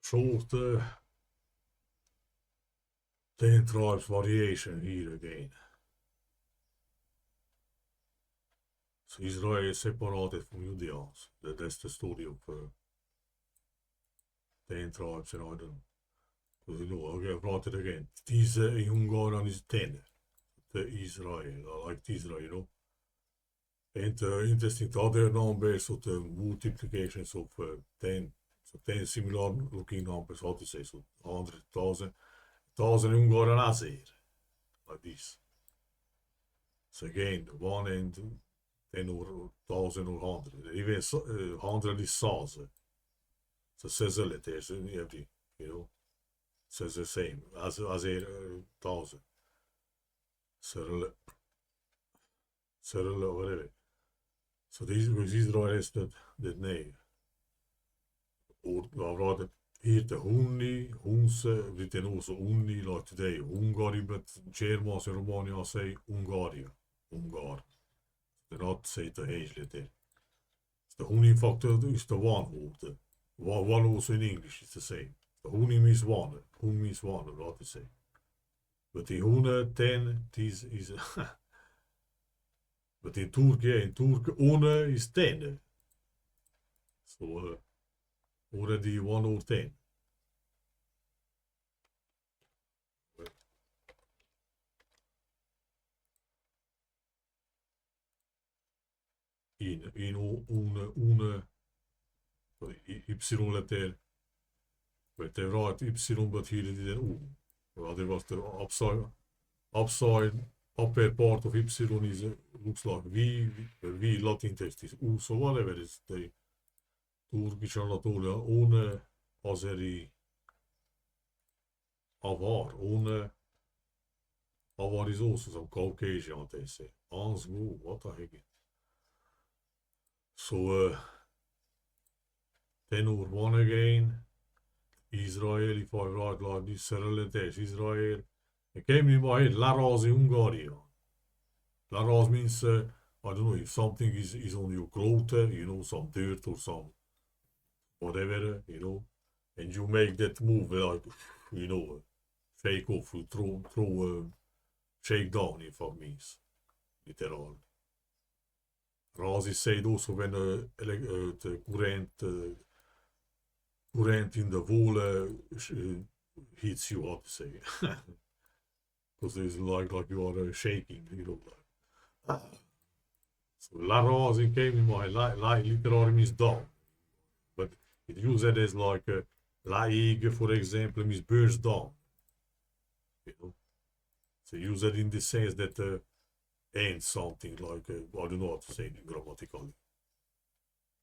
short 10 tribes variation here again. So Israel is separated from Judeans. That's the story of 10 tribes and I don't know. Because you know, okay, I brought it again. These in Hungarian is 10. The Israel, I like Israel, you know. And interesting, the other numbers of the multiplications of 10. So 10 similar looking numbers, how to say, so 100,000. 1,000 Hungarian Azir, like this. So again, 1 and 10 or 1,000 or 100. Even 100 is 1,000. So says a letter, every, you know, says the same as a 1,000. Cyril, whatever. So these Israel is that name. Or rather, here the Hunni, Hunse, we can also Unni, like today, Hungary, but Germans and Romania say Hungaria, Ungar. They not say the H letter. The Hunni factor is the one word. One also in English is the same. The Hunni means one, Hun means one, what to say. But the Hunne, 10, this is. But in Turkey, Une is 10. So already 1 or 10. In une, Y letter. But they write Y, but here it is an U. Well, there was the upside upper part of Y is looks like V Latin text is U, so whatever it is, the Turkish Anatolia, Une, Azeri, Avar, Une, Avar is also some Caucasian, they say. Ansgu, what the heck? So, 10 over 1 again. Israel, if I write like this, Sereletes, Israel. It came in my head, Laraz in Hungarian. Laraz means, I don't know, if something is on your clothes, you know, some dirt or some whatever, you know, and you make that move, like, you know, shake off, you throw shake down, if that means, literally. Raz is said also when the current in the wall hits you, how to say. Because it's like you are shaking, you know. Like. So la rising came in my literally means down, but it used as like laig, for example, means burst down. You know, so use it in the sense that ends something like I don't know how to say it grammatically.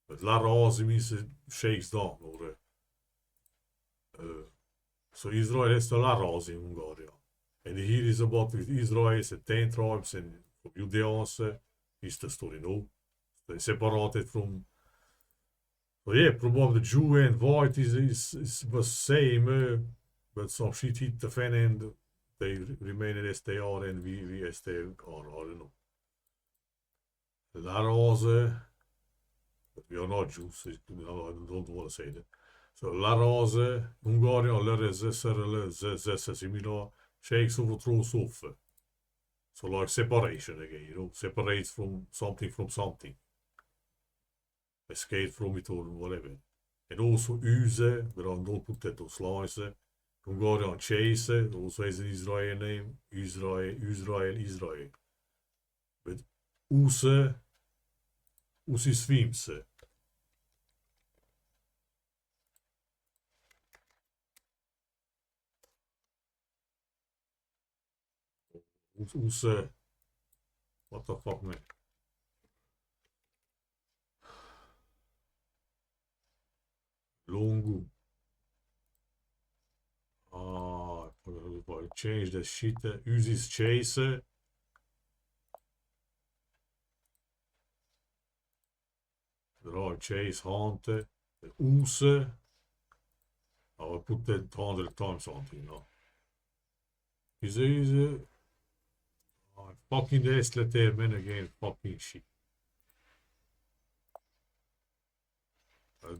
But la rising means it shakes down or. So Israel has the la rising in Hungary. And here is about Israel, the 10 tribes and Judeans is the story, no? They separated from. So yeah, probably the Jew and white is the same, but some shit hit the fan and they remain as they are and we as they are, I don't know. Larase, but we are not Jews, I don't want to say that. So Larase, Hungarian, Larase, Serele, similar. Shakes over throws off. So like separation again, you know, separates from something. Escape from it or whatever. And also use, but I don't put that on slice. Hungarian chase, also has an Israeli name. Israel. But use swims. What the fuck, man? Longu. If I change the shit, uses chase. Right, chase, hunt, use. I will put that 100 times something, you know. Is fucking the letter, man, again, fucking shit.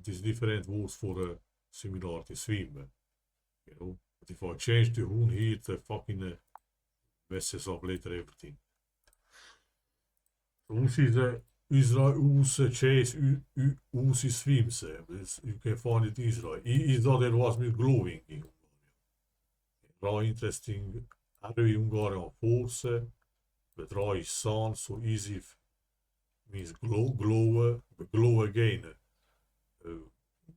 There's different words for similar to swim, you know. But if I change the hoon here, the fucking messes up later everything. Uusi the Israel uusi chase uusi swims. You can find it Israel. Is that there was me glowing in Raw interesting. Harry Hungarian force, but raw is sun, so easy means glow again.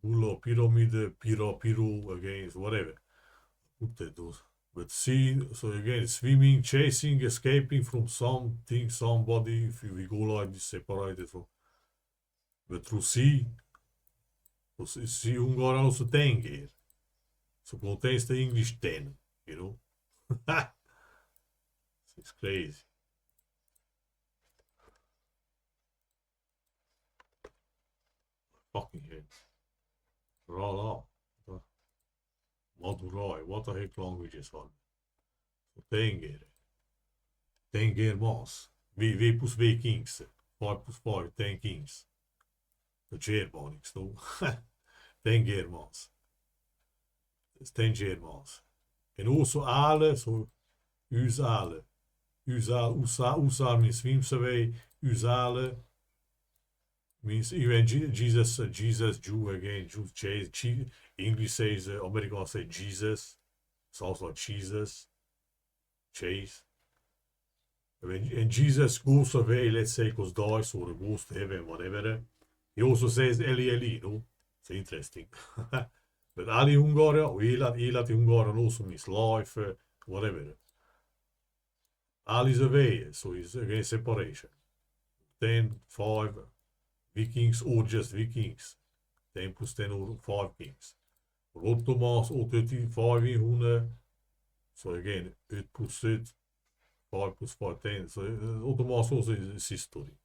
Gula pyramid, pyro again, whatever. Put that those. But see, so again, swimming, chasing, escaping from something, somebody, if we go like this, separated from. But through sea, so see, Hungarian also 10 here. So contains the English 10, you know. It's crazy. Fucking hell. Rala. Madurai. What the heck languages are? So 10 keer. 10 keer maas. W plus W kings. 5 plus 5, 10 kings. The Germanics, no? 10 keer maas. It's 10 Germans. And also alle, so us alle. USA means swims away. Us alle means even Jesus, Jew again, Jew, English says, American say Jesus. Sounds like Jesus. Chase. And Jesus goes away, let's say, because dies or goes to heaven, whatever. He also says Eli, no? It's interesting. But Ali Hungaria, or Elat Hungaria also means life, whatever. Ali is away, so it's again separation. 10, 5 Vikings or just Vikings. 10 plus 10 or 5 kings. Rotomaas or 35 in Hune. So again, 8 plus 8, 5 plus 5, 10. So Rotomaas also is history.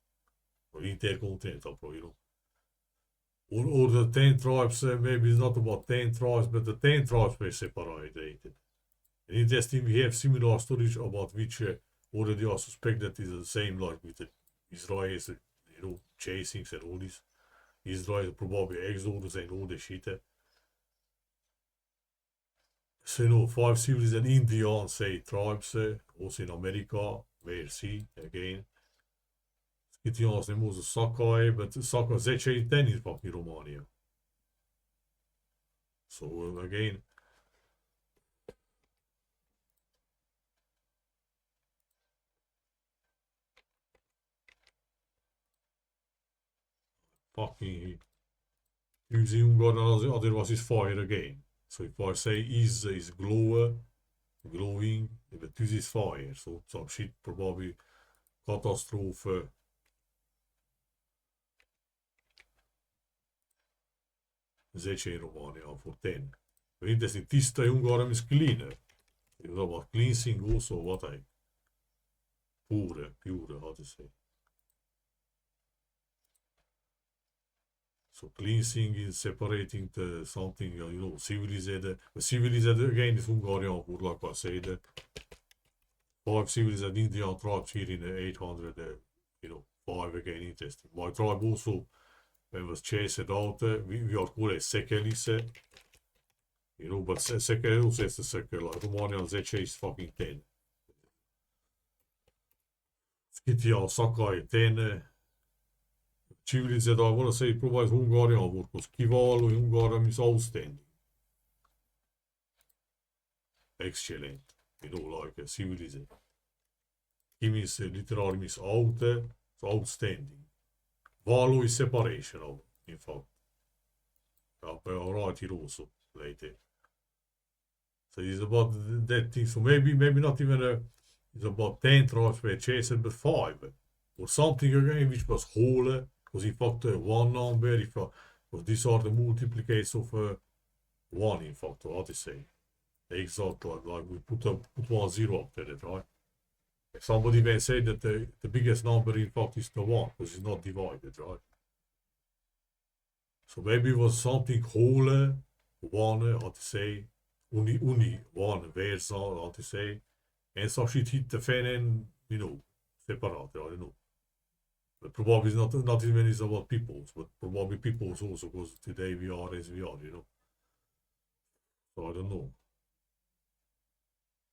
Or intercontinental, you know. Or the 10 tribes, maybe it's not about 10 tribes, but the 10 tribes were separated. And interesting, we have similar stories about which already are suspected is the same like with the Israelis, you know, chasings and all this. Israel probably exodus and all the shit. So, you know, 5 cities in India, say tribes, also in America, where see again. Scythians ne može Sakai, but Sakai zeče i tenis pak in Romania. So again, fucking using Ungarn other was his fire again. So if I say is glowing, but this is fire. So some shit probably catastrophe. Zeče in Romania for 10. But interesting, tista Ungarn is cleaner. It's about cleansing also what I pure, how to say. So cleansing is separating the something, you know, civilized. Civilized again is Hungarian, like I said. 5 civilized Indian tribes here in the 800, you know, 5 again interesting. My tribe also, when was chased out, we are called Sekelis, you know, but Sekel also is the Sekel, like Romanian Zeche is fucking 10. Scythia, Sakai, 10. Civilized, I want to say, provides Hungarian word, because kiváló Hungarian is outstanding. Excellent, you know, like a civilized. He means literally means out, so outstanding. Valo is separation of, in fact. I'll write it also later. So it's about that thing. So maybe not even it's about 10 tribes were chased, but 5. Or something again which was whole. Because in fact one number, because these are the multiplicates of 1 in fact, what to say. Exactly, like we put 1 0 after it, right? Somebody may say that the biggest number in fact is the 1, because it's not divided, right? So maybe it was something whole, 1, how to say, uni, 1, versa, how to say, and some shit hit the fan and, you know, separate, I don't know. But probably not even it's about peoples, but probably peoples also, because today we are as we are, you know. So I don't know.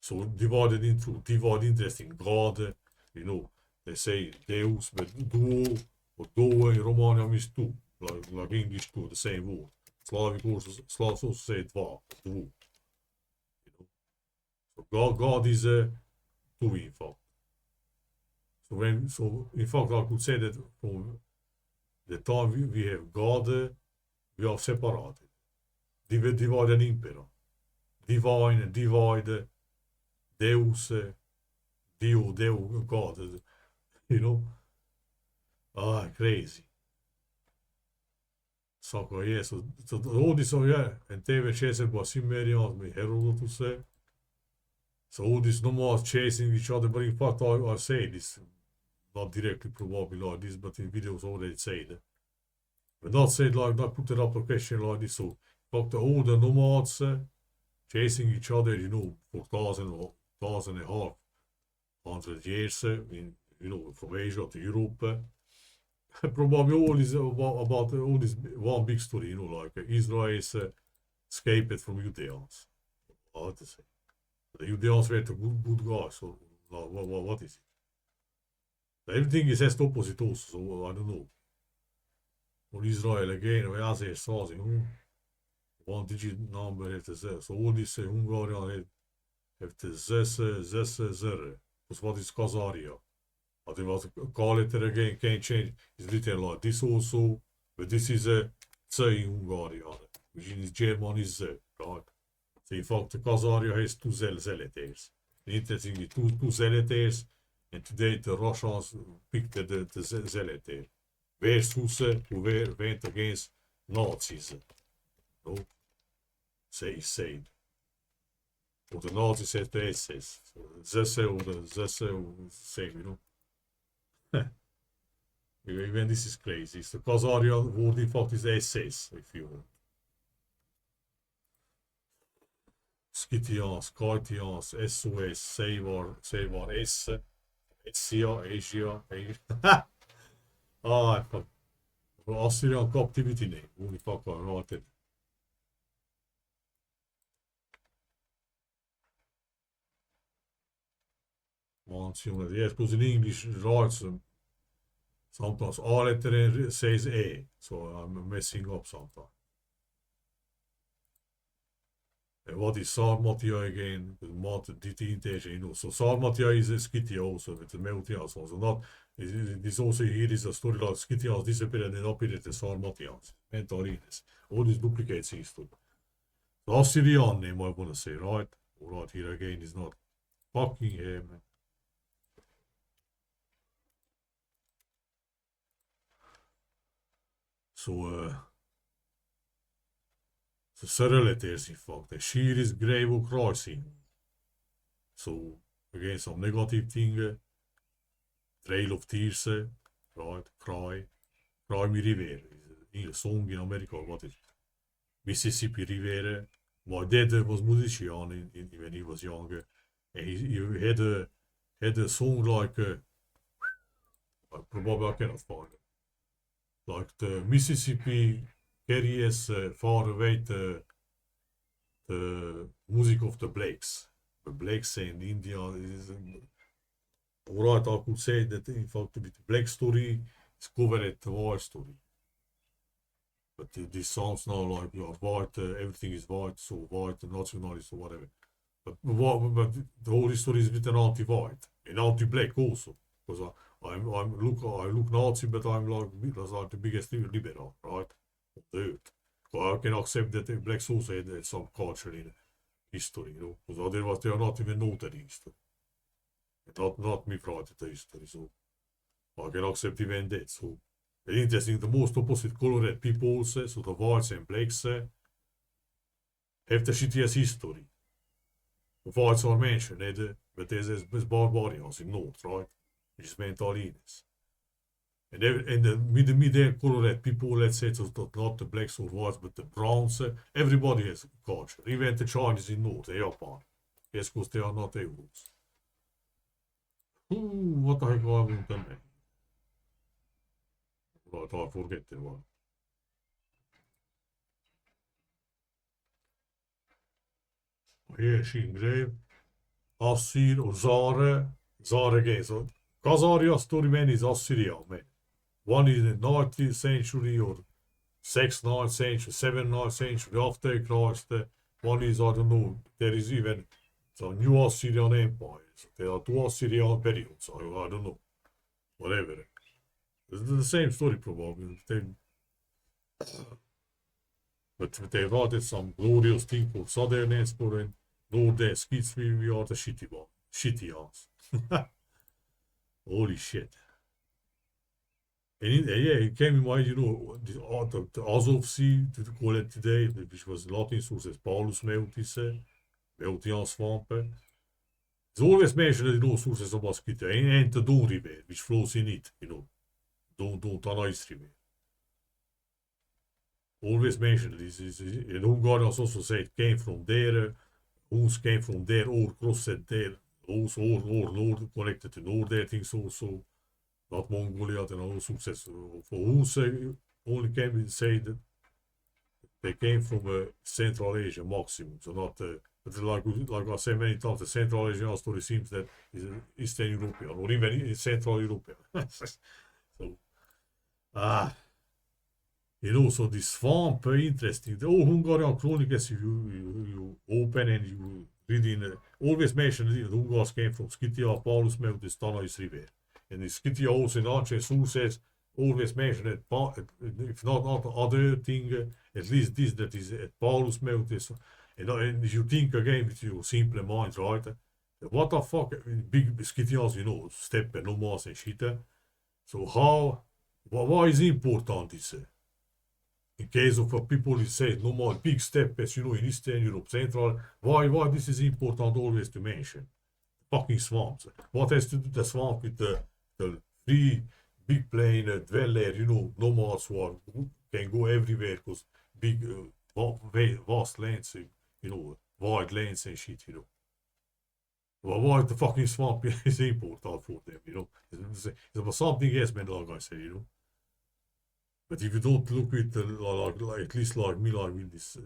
So divided into interest in God, you know, they say Deus, but duo or duo in Romania means two, like English two, the same word. Slavs also say dva, duo. You know, so God is two in fact. So in fact I could say that from the time we have God, we are separated. Divide and impera. Divine and divide. Deus, Deo, God, you know. Ah, crazy. So yeah, so all this, so yeah, and they were chasing by Cimmerians, by Herodotus. So all these nomads chasing each other, but in fact, I say this, not directly probably like this, but in videos already said. But not said like, not put it up a question like this. So, in fact, all the nomads chasing each other, you know, for thousand and a half, 100 years, in, you know, from Asia to Europe. Probably all is about all this one big story, you know, like Israel escaped from Judeans. How to say? The Judeans were the good guys, so what is it? Everything is just opposite also, so I don't know. For Israel again, as I saw, one digit number have the Z. So all these Hungarian have the Z. Dus what is Khazaria? I think what call it again, can't change. It's written like this also, but this is a Z in Hungarian, which in German is Z, right? So in fact, the Khazaria has two zealots. Interestingly, two zealots, and today the Russians picked the zealot. Versus who went against Nazis. No? Say. Or the Nazis had the SS. So the same, you know. Even this is crazy. So Khazaria word in fact is SS, if you want. Scythians, Scythians, SOS, Savar, S, Asia. Ah, fuck. Assyrian captivity name. Holy fuck, I wrote it. Yes, because in English writes sometimes A letter says A, so I'm messing up sometimes. And what is Sarmatia again? Mat integer, you know. So Sarmatia is a Scythia also with the Maeotians also. Not this also here is a story like Scythians disappeared and appeared as Sarmatians, Mentarines. All these duplicates history. The Assyrian name I want to say, right? Alright, here again is not fucking here, man. So the surrealities in fact. The sheer is grave och kruising. So again some negative thing. Trail of Tears, right? Cry Me River. In a song in America, what is it? Mississippi River. My dad was musician when he was younger. And he had a song like, probably I cannot find it. Like the Mississippi carries far away the music of the Blacks. The Blacks in India is. Alright, I could say that in fact the black story is covered the white story. But this sounds now like you are white, everything is white, so white, nationalist or whatever. But the whole story is written anti-white and anti-black also. Because I look Nazi, but I'm like the biggest liberal, right? On the earth. So I can accept that the blacks also had some culture in history, you know, because otherwise they are not even noted in history. Not me writing the history, so I can accept even that. So it's interesting, the most opposite colored people, so the whites and blacks, have the shittiest history. The whites are mentioned, but there's barbarians in North, right? Which is Mentalines. And the middle colored people, let's say, so not the blacks or whites, but the browns, everybody has culture. Even the Chinese in North, they are part. Yes, because they are not Europeans. What the heck I want to make? Right, I forget the one. Here she engraved. Assir or Zara again. So Khazaria story man is Assyria, man. One is in the 19th century or 6th, 9th century, 7th, 9th century after Christ. One is, I don't know, there is even the new Assyrian Empire. So there are two Assyrian periods, I don't know. Whatever. It's the same story probably. But they wrote some glorious thing for southern export and northern skids we are the shitty one. Shitty ones. Holy shit. And it came in mind, the Azov Sea, to call it today, which was Latin source as Paulus Maeotis, Maeotian Swamp. It's always mentioned in those sources about Scythia, and the Don River, which flows in it, Don Tanais River. Always mentioned this. And Hungarians also say it came from there, Huns came from there, or crossed there, also, or north, connected to northern things also. Not Mongolia and all success. For Huns, only can we say that they came from Central Asia maximum. So not, but like I say many times, the Central Asian story seems that is Eastern European or even Central European. So, so this swamp, interesting. The old Hungarian chronicles, you open and you read in, always mention the Hungars came from Scythia, Paulus Maeotis, Tanais River. And the Scythia also in ancient sources always mention it, if not other thing, at least this that is at Paulus Maeotis. And you think again with your simple mind, right? What the fuck, big Scythians, steppe, nomads and shit. So why is important this? In case of people who say nomad, big steppes, in Eastern Europe, Central, why this is important always to mention? Fucking swamps. What has to do the swamp with the free big plain dweller, nomads who can go everywhere because big vast lands, wide lands and shit, Well, why the fucking swamp is important for them, It's about something else, man, like I said, But if you don't look with at least like me, like with this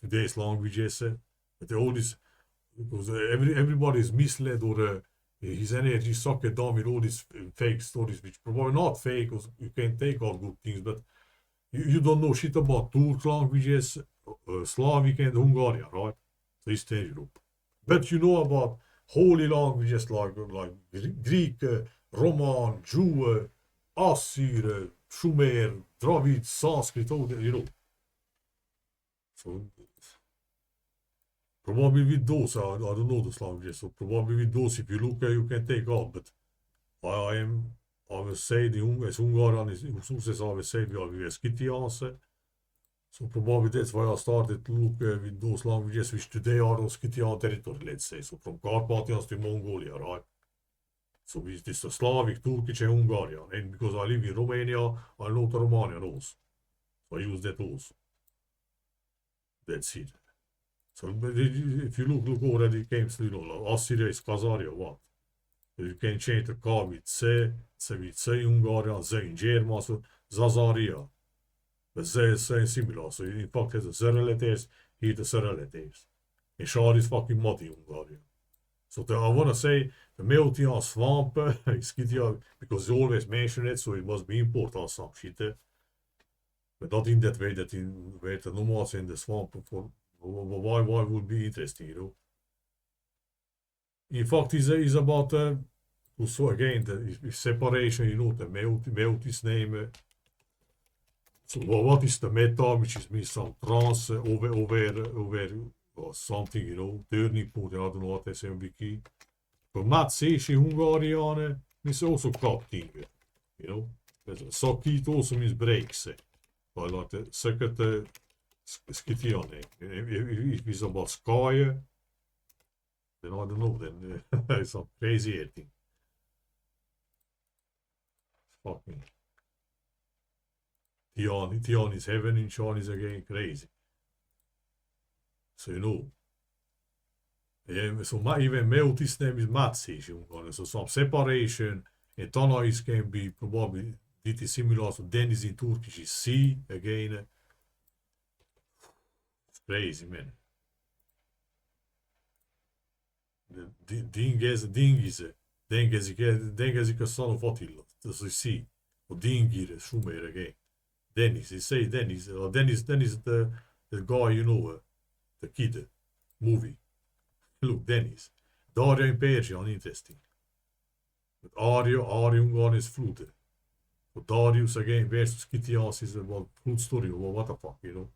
today's languages, but all this because everybody is misled or his energy sucked down with all these fake stories, which probably not fake, because you can take all good things, but you don't know shit about Turk languages, Slavic and Hungarian, right? So Eastern Europe. But you know about holy languages like Greek, Roman, Jew, Assyr, Sumer, Dravid, Sanskrit, all that, So probably with those, I don't know those languages, so probably with those, if you look, you can take out. But I will say as Hungarian is sources, I will say we are Scythians. So probably that's why I started to look with those languages which today are on Scythian territory, let's say. So from Carpathians to Mongolia, right? So this is Slavic, Turkish and Hungarian. And because I live in Romania, I know the Romanian also. So I use that also. That's it. So if you look already came to, Assyria is Khazaria, what? You can change the K with C with C Hungarian, Z in German, so Zazaria. But Z is similar, so in fact has the Z letters, here the Z letters. And Shah is fucking muddy Hungarian. So I want to say the Maeotian Swamp is Scythia, because they always mention it, so it must be important some shit. But not in that way that where the nomads in the swamp for why would be interesting, In fact, it's about so again the separation, the Maeotis name. So what is the meta, which is means some trans over or something, turning point. I don't know what they say on wiki. But Matsesi Hungarian means also cutting, Sakit also means breaks. But like the second Scythian name. If it's about sky, then I don't know, then it's some crazy thing. Fuck me. Tian is heaven and Sean is again crazy. So so even Maeotis name is Matsi, so some separation, and Tanais can be probably similar, so then is in Turkish is C again. It's crazy, man. Dingezik a son of Attila. Dus you see, or Dingir, Sumer again. Dennis, they say Dennis, or Dennis, the guy, you know, the kid, movie. Look, Dennis. Dario in Persia, interesting. But Aryo is floated. So Darius again versus Scythias is about flood story, or what the fuck, you know.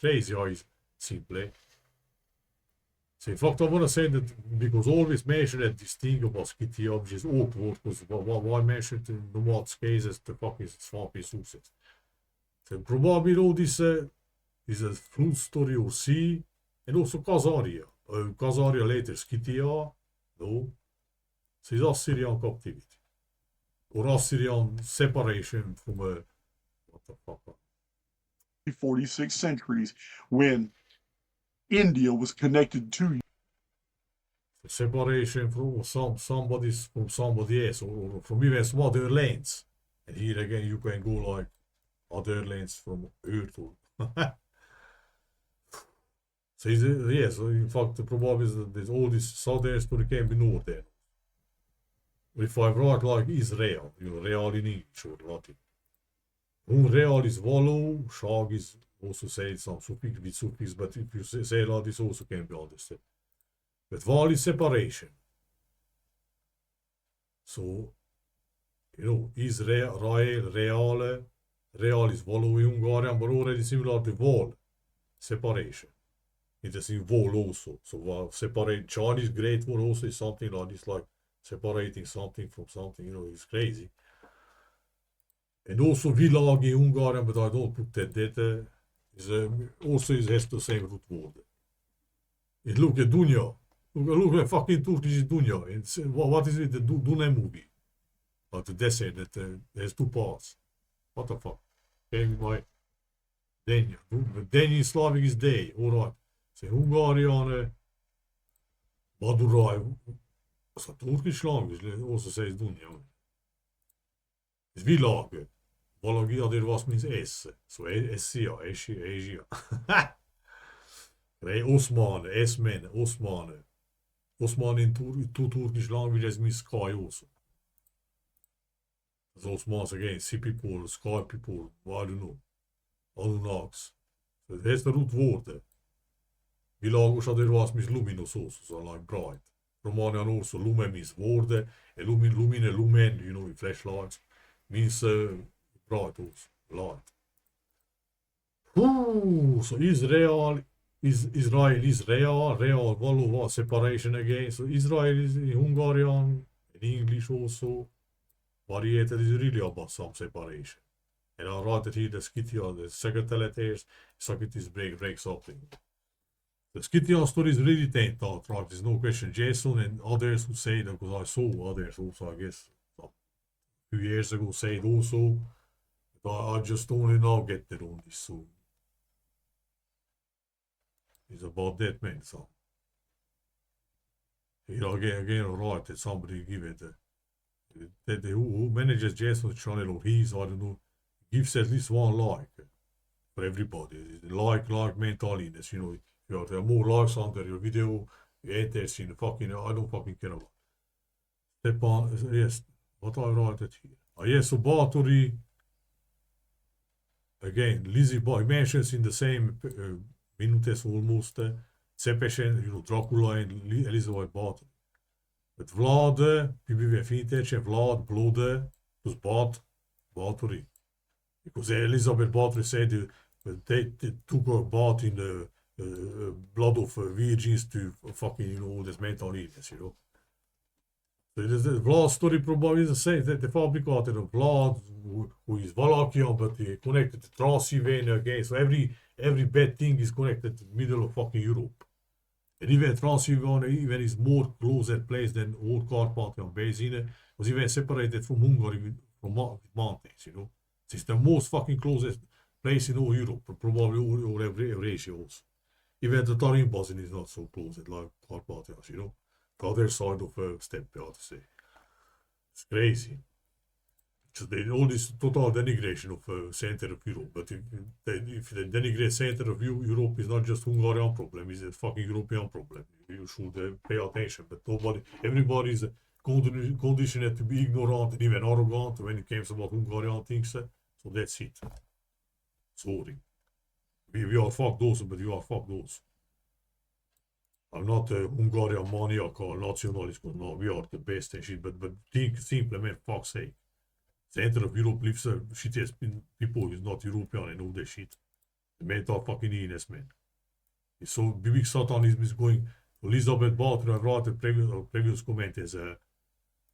Crazy how he's simple. So in fact, I want to say that because always mention that this thing about Scythia, which is awkward, because why mention it in the Nomad cases, the fucking swamp is success. So probably all this is a flood story or sea, and also Khazaria. Khazaria later, Scythia, no. So it's Assyrian captivity. Or Assyrian separation from a, what the fuck? 46 centuries when India was connected to Separation from somebody else, or from even some other lands. And here again, you can go like other lands from Earth. So yes, in fact, the problem is that there's all this southern story can be northern. If I write like Israel, you know, real in English or Latin. Real is wallow, shag is also said some suffix with suffix, but if you say like this also can be understood. But val is separation. So, you know, Israel, real is wallow in Hungarian, but already similar to wall, separation. It is in wall also. So separate Chinese great wall also is something like this, like separating something from something, you know, it's crazy. And also villag in Hungarian, but I don't put that data. Is also has the same root word. And look at Dunya. Look at fucking Turkish Dunya. And what is it? The Dune movie. Like the desert that has two parts. What the fuck? Came by Dania. Dania in Slavic is day. Alright. So Hungarian, Madurai. So Turkish language also says Dunya. It's villag. Valagia there was means S. So Asia, Asia. Osman, Esmen, Osman. Osman in two Turkish languages means sky also. So Osmans again, sea people, sky people, I don't know. Anunnaks. So it has the root word. Vilagos there was means luminous also, so like bright. Romanian also, lumen means word, lumine, lumen, you know, with flashlights, means bright also, light. Ooh, so Israel is real, valóban separation again. So Israel is in Hungarian, in English also, variated is really about some separation. And I write it here, the Scythia, the second teleters, Socrates breaks up. The Scythian story is really tainted out, right? There's no question. Jason and others who say that, because I saw others also, I guess, a few years ago, said also, but I just only now get it on this, so it's about that man, so. Here again, right, that somebody give it, that who manages Jason's channel or his, I don't know, gives at least one like for everybody. Like mentaliness, you know, if there are more likes under your video, you enter in the fucking, I don't fucking care about. Stepan, yes, what I write it here. Yes, so Bathory, again, Lizzie Boy mentions in the same minutes almost, Cepesen, you know, Dracula and Elizabeth Bathory. But Vlad, PBV Vintage, Vlad, Blode, was Bathory. Because Elizabeth Bathory said they took a bath in the blood of virgins to fucking, you know, all this mental illness, you know. So the Vlad story probably is the same, that the fabricated of Vlad, who is Valachian, but he connected to Transylvania again. So every bad thing is connected to the middle of fucking Europe. And even Transylvania, even is more closer place than old Carpathian Basin, was even separated from Hungary from mountains, you know. It's the most fucking closest place in all Europe, probably all Eurasia also. Even the Tarim Basin is not so close like Carpathians, you know. The other side of a steppe, I have to say. It's crazy. just all this total denigration of center of Europe. But if they denigrate center of Europe, is not just Hungarian problem; it's a fucking European problem. You should pay attention. But everybody is conditioned to be ignorant and even arrogant when it comes about Hungarian things. So that's it. Sorry. We are fucked also, but you are fucked also. I'm not a Hungarian maniac or nationalist, no, we are the best and shit, but think simply, man, fuck's sake. Center of Europe lives shittiest people who's not European and all that shit. The mental fucking illness, man. It's so big satanism is going. Elizabeth Bathory wrote a previous comment as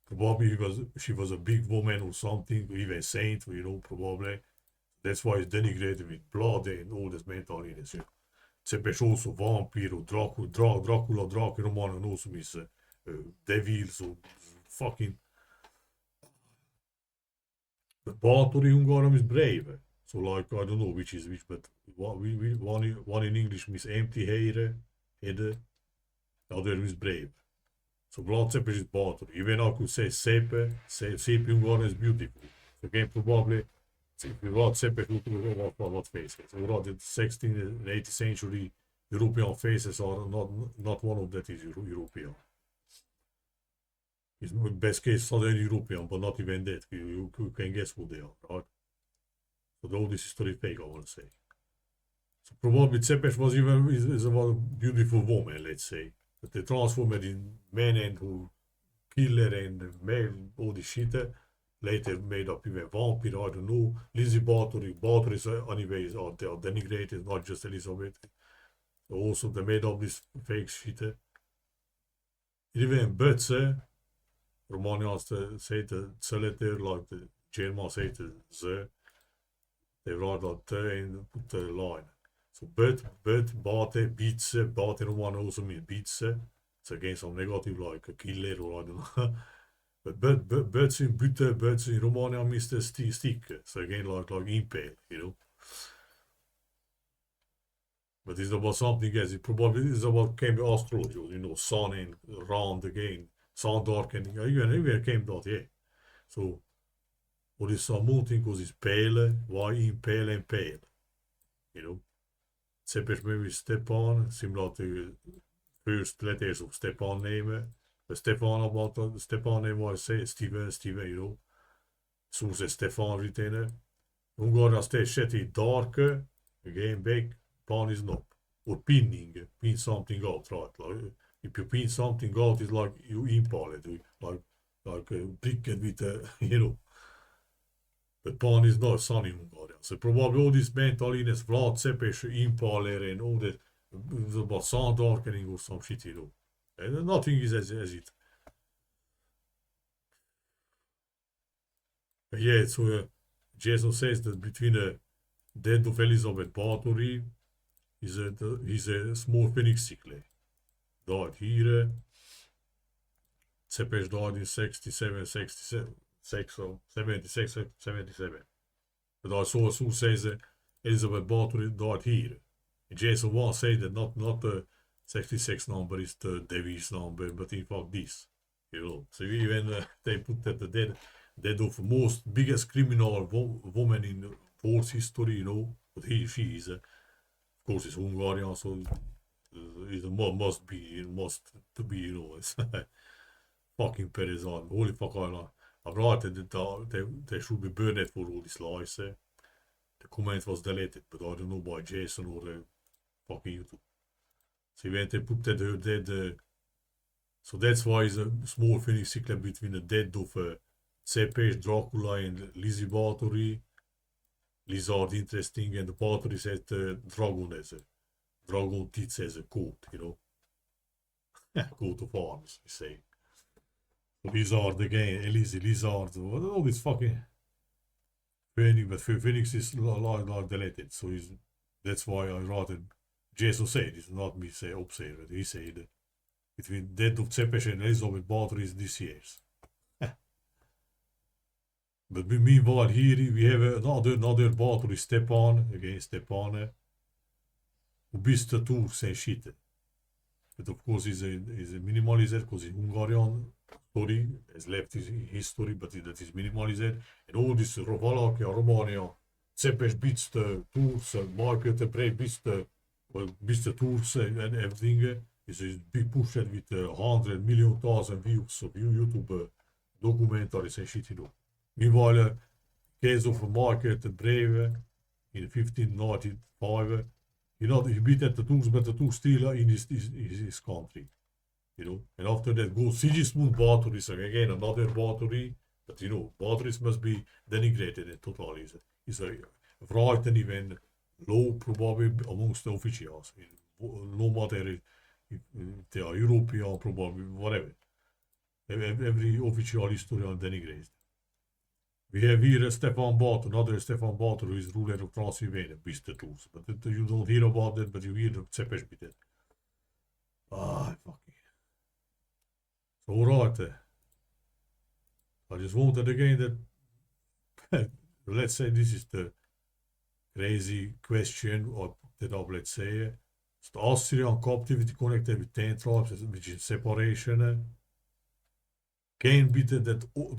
probably she was a big woman or something, or even saint, you know, probably. That's why it's denigrated with blood and all this mental illness, you know. Cepeš also vampir, Dracula, Roman, and also is devils, so fucking. But Bathory Hungarian is brave. So like I don't know which is which, but one in English means empty head, the other is brave. So blood Cepeš is Bathory. Even I could say Sepe Hungarian is beautiful. So again probably if you write Cepeš what faces. So wrote the 16th and 18th century European faces are not one of that is European. It's best case Southern European, but not even that. You can guess who they are, right? So all this history fake, I want to say. So probably Cepeš was even is a beautiful woman, let's say. But they transformed in men and who killer and male, all this shit. Later made up even vampire, I don't know. Lizzie Bathory is anyways are they are denigrated, not just Elizabeth. Also they made up this fake shit. Even Bötze, Romanians say the letter like the Germans say the Z. They write that and put the line. So Bate, Bate Roman also means Bitse. It's again some negative like a killer or I don't know. But Bötze in Romania means the stick. So again like impale, you know. But it's about something else. It probably is about came astrology, you know, sun and round again, sun darkening. Even came that, yeah. So what is some moon thing because it's pale, why impale and pale, you know. Cepeš maybe Stepan, similar to first letters of Stepan name. The Stepan name was say Steven, you know. Soon says Stefan written. Hungarian stay shitty dark, again back, pan is not. Or pinning, pin something out, right? Like if you pin something out, it's like you impale it, like a brick with a, you know. But pan is not sun in Hungarian. So probably all this mental illness, Vlad Cepeš, impaler and all that, it's about sun darkening or some shit, you know. And nothing is as it. Yeah, so Jason says that between the death of Elizabeth Bathory is a small phoenix cycle. Died here. Cepeš died in 77. But I saw who says Elizabeth Bathory died here. And Jason 1 said that not the 66 number is the Davis number, but in fact this. You know, so even they put that the dead of most biggest criminal woman in world history, you know, but she is, of course, is Hungarian, so it must be, you know, it's fucking Perezan. Holy fuck, I've written that they should be burned for all these lies. The comment was deleted, but I don't know by Jason or fucking YouTube. So when they put that her dead, so that's why it's a small phoenix cycle between the dead of Cepeš, Dracula and Lizzie Bathory. Lizard interesting, and the Bathory said dragon as a dragon teeth as a coat, you know. Coat of arms, we say. Lizard again, Lizard, all this fucking Phoenix, but Phoenix is like deleted, so that's why I rather Jason said, it's not me say observed, he said between death of Cepeš and Elizabeth Bathory is this year's. But meanwhile here we have another Bathory, Stepan, again Stepan, who byste Turks and shit. But of course he's a minimalizer because he's Hungarian, story, has left his story, but that is minimalized. And all this Wallachia, Romania, cepes beste tours, market and breed beste tours and everything is a big push with 100 million thousand views of YouTube documentaries and shit, you know. Meanwhile, case of a market and brave in 1595, you know, he beat at the tours, but the tours still in his country. You know, and after that goes Sigismund batteries again, another battery, but you know, batteries must be denigrated in total. Is a frightened even low probably amongst the officials. No matter if they are European, probably whatever. Every official historian denigrates. We have here Stefan Batory, another Stefan Batory, who is ruler of Transylvania, Mr. Tools. But you don't hear about that, but you hear the Cepes bit that. Ah, fucking. So right, I just wanted again that, let's say this is the crazy question, or that of, let's say, is the Assyrian captivity connected with 10 tribes, which is separation, can be that all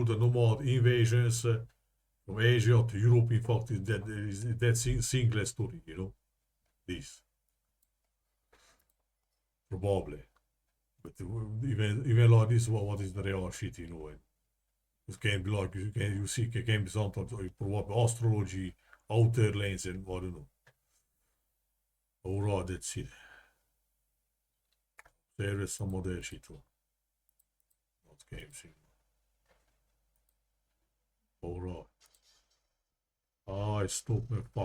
the nomad invasions from Asia to Europe, in fact, that single story, you know, this. Probably. But even like this, what is the real shit, you know? It can be like, you see, it can be sometimes probably astrology, outer lanes, and I don't know. Alright, that's it. There is some other shit too. Not games. Alright. I stop my fuck.